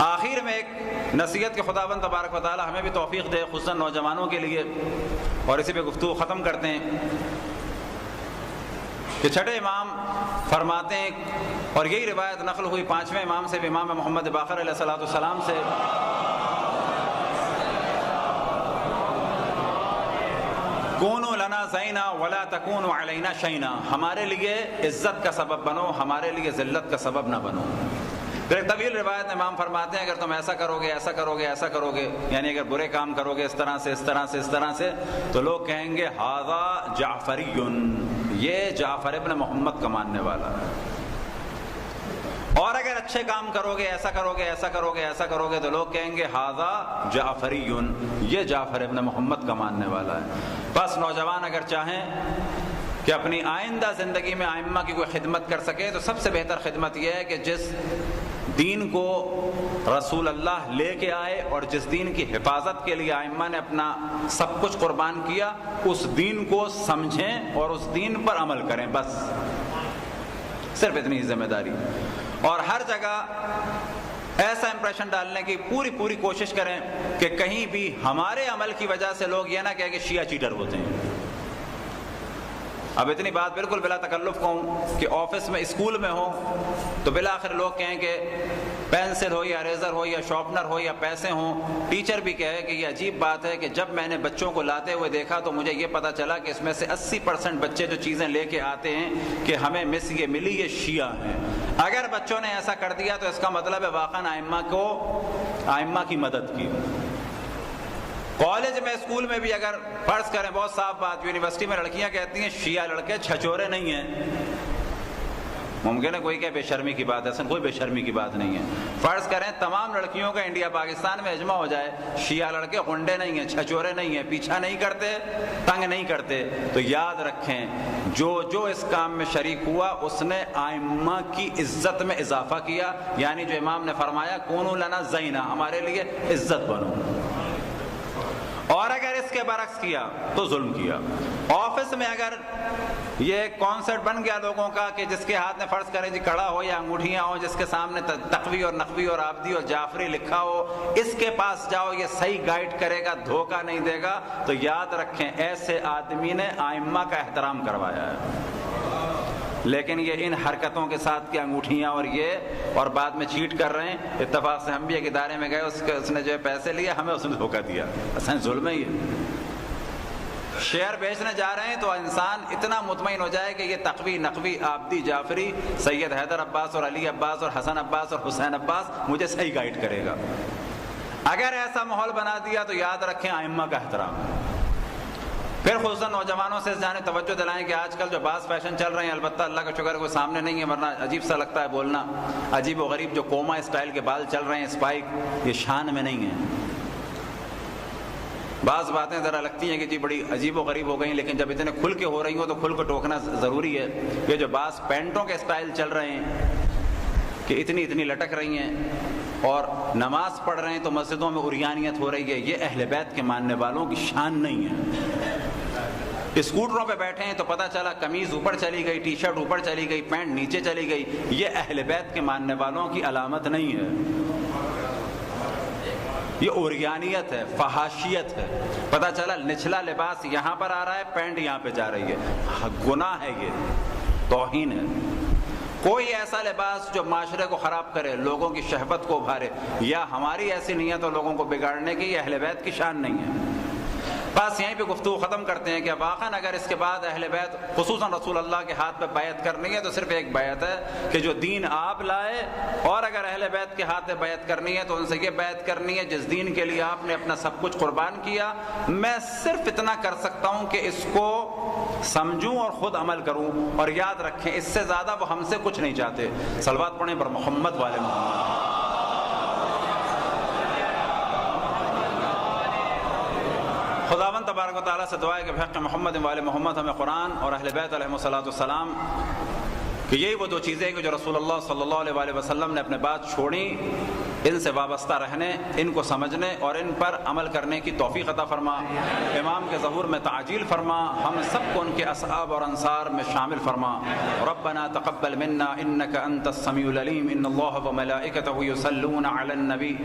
آخر میں ایک نصیحت کے خداوند تبارک و تعالی ہمیں بھی توفیق دے، خصوصاً نوجوانوں کے لیے، اور اسی پہ گفتگو ختم کرتے ہیں کہ چھٹے امام فرماتے ہیں، اور یہی روایت نقل ہوئی پانچویں امام سے بھی، امام محمد باقر علیہ الصلوۃ والسلام سے، کونوا لنا زینا ولا تکونوا علینا شینا، ہمارے لیے عزت کا سبب بنو، ہمارے لیے ذلت کا سبب نہ بنو۔ پھر ایک طویل روایت میں امام فرماتے ہیں اگر تم ایسا کرو گے، ایسا کرو گے، ایسا کرو گے، یعنی اگر برے کام کرو گے اس طرح سے، اس طرح سے، اس طرح سے، تو لوگ کہیں گے ھذا جعفری، یہ جعفر ابن محمد کا ماننے والا ہے۔ اور اگر اچھے کام کرو گے، ایسا کرو گے، ایسا کرو گے، ایسا کرو گے، تو لوگ کہیں گے ھذا جعفری، یہ جعفر ابن محمد کا ماننے والا ہے۔ بس نوجوان اگر چاہیں کہ اپنی آئندہ زندگی میں ائمہ کی کوئی خدمت کر سکے تو سب سے بہتر خدمت یہ ہے کہ جس دین کو رسول اللہ لے کے آئے اور جس دین کی حفاظت کے لیے ائمہ نے اپنا سب کچھ قربان کیا، اس دین کو سمجھیں اور اس دین پر عمل کریں، بس صرف اتنی ذمہ داری۔ اور ہر جگہ ایسا امپریشن ڈالنے کی پوری کوشش کریں کہ کہیں بھی ہمارے عمل کی وجہ سے لوگ یہ نہ کہیں کہ شیعہ چیٹر ہوتے ہیں۔ اب اتنی بات بالکل بلا تکلف کہوں کہ آفس میں، اسکول میں ہو تو بالآخر لوگ کہیں کہ پینسل ہو یا ریزر ہو یا شارپنر ہو یا پیسے ہوں، ٹیچر بھی کہے کہ یہ عجیب بات ہے کہ جب میں نے بچوں کو لاتے ہوئے دیکھا تو مجھے یہ پتا چلا کہ اس میں سے 80% بچے جو چیزیں لے کے آتے ہیں کہ ہمیں مس یہ ملی، یہ شیعہ ہیں۔ اگر بچوں نے ایسا کر دیا تو اس کا مطلب ہے واقعاً ائمہ کی مدد کی۔ کالج میں، اسکول میں بھی اگر فرض کریں، بہت صاف بات، یونیورسٹی میں لڑکیاں کہتی ہیں شیعہ لڑکے چھچورے نہیں ہیں۔ ممکن ہے کوئی کہ بے شرمی کی بات ہے، ایسا کوئی بے شرمی کی بات نہیں ہے۔ فرض کریں تمام لڑکیوں کا انڈیا پاکستان میں اجماع ہو جائے شیعہ لڑکے غنڈے نہیں ہیں، چھچورے نہیں ہیں، پیچھا نہیں کرتے، تنگ نہیں کرتے، تو یاد رکھیں جو اس کام میں شریک ہوا اس نے ائمہ کی عزت میں اضافہ کیا، یعنی جو امام نے فرمایا کونوا لنا زینا، ہمارے لیے عزت بنو۔ اور اگر اس کے برعکس کیا تو ظلم کیا۔ آفس میں اگر یہ کانسرٹ بن گیا لوگوں کا کہ جس کے ہاتھ میں فرض کریں جی کڑا ہو یا انگوٹھیاں ہو، جس کے سامنے تقوی اور نقوی اور عابدی اور جعفری لکھا ہو، اس کے پاس جاؤ، یہ صحیح گائیڈ کرے گا، دھوکہ نہیں دے گا، تو یاد رکھیں ایسے آدمی نے ائمہ کا احترام کروایا ہے۔ لیکن یہ ان حرکتوں کے ساتھ کہ انگوٹھیاں اور بعد میں چیٹ کر رہے ہیں، اتفاق سے ہم بھی ایک ادارے میں گئے، اس نے جو ہے پیسے لیے، ہمیں اس نے دھوکہ دیا، اصل ظلم ہے یہ۔ شیئر بیچنے جا رہے ہیں تو انسان اتنا مطمئن ہو جائے کہ یہ تقوی، نقوی، عابدی، جعفری، سید حیدر عباس اور علی عباس اور حسن عباس اور حسین عباس مجھے صحیح گائیڈ کرے گا۔ اگر ایسا ماحول بنا دیا تو یاد رکھیں ائمہ کا احترام ہے۔ پھر خصوصاً نوجوانوں سے اس جانب توجہ دلائیں کہ آج کل جو بعض فیشن چل رہے ہیں، البتہ اللہ کا شکر کوئی سامنے نہیں ہے، ورنہ عجیب سا لگتا ہے بولنا، عجیب و غریب جو کوما اسٹائل کے بال چل رہے ہیں، اسپائک، یہ شان میں نہیں ہے۔ بعض باتیں ذرا لگتی ہیں کہ جی بڑی عجیب و غریب ہو گئیں، لیکن جب اتنے کھل کے ہو رہی ہوں تو کھل کو ٹوکنا ضروری ہے۔ یہ جو بعض پینٹوں کے اسٹائل چل رہے ہیں کہ اتنی لٹک رہی ہیں، اور نماز پڑھ رہے ہیں تو مسجدوں میں عریانیت ہو رہی ہے، یہ اہل بیت کے ماننے والوں کی شان نہیں ہے۔ اسکوٹروں پہ بیٹھے ہیں تو پتہ چلا قمیض اوپر چلی گئی، ٹی شرٹ اوپر چلی گئی، پینٹ نیچے چلی گئی، یہ اہل بیت کے ماننے والوں کی علامت نہیں ہے، یہ عریانیت ہے، فحاشیت ہے۔ پتہ چلا نچلا لباس یہاں پر آ رہا ہے، پینٹ یہاں پہ جا رہی ہے، گناہ ہے، یہ توہین ہے۔ کوئی ایسا لباس جو معاشرے کو خراب کرے، لوگوں کی شہوت کو ابھارے، یا ہماری ایسی نیت ہو لوگوں کو بگاڑنے کی، یہ اہل بیت کی شان نہیں ہے۔ بس یہیں پہ گفتگو ختم کرتے ہیں کہ واقعاً اگر اس کے بعد اہل بیت خصوصاً رسول اللہ کے ہاتھ پہ بیعت کرنی ہے تو صرف ایک بیعت ہے کہ جو دین آپ لائے، اور اگر اہل بیت کے ہاتھ پہ بیعت کرنی ہے تو ان سے یہ بیعت کرنی ہے جس دین کے لیے آپ نے اپنا سب کچھ قربان کیا، میں صرف اتنا کر سکتا ہوں کہ اس کو سمجھوں اور خود عمل کروں، اور یاد رکھیں اس سے زیادہ وہ ہم سے کچھ نہیں چاہتے۔ صلوات پڑھیں پر محمد والے محمد۔ خداوند تبارک و تعالیٰ سے دعا ہے کہ بحق محمد والے محمد ہمیں قرآن اور اہل بیت علیہم الصلوۃ والسلام کہ یہی وہ دو چیزیں کہ جو رسول اللہ صلی اللہ علیہ وسلم نے اپنے بعد چھوڑیں، ان سے وابستہ رہنے، ان کو سمجھنے اور ان پر عمل کرنے کی توفیق عطا فرما۔ امام کے ظہور میں تعجیل فرما، ہم سب کو ان کے اصحاب اور انصار میں شامل فرما۔ ربنا تقبل منا انك انت السميع العليم، ان الله وملائكته يصلون على النبي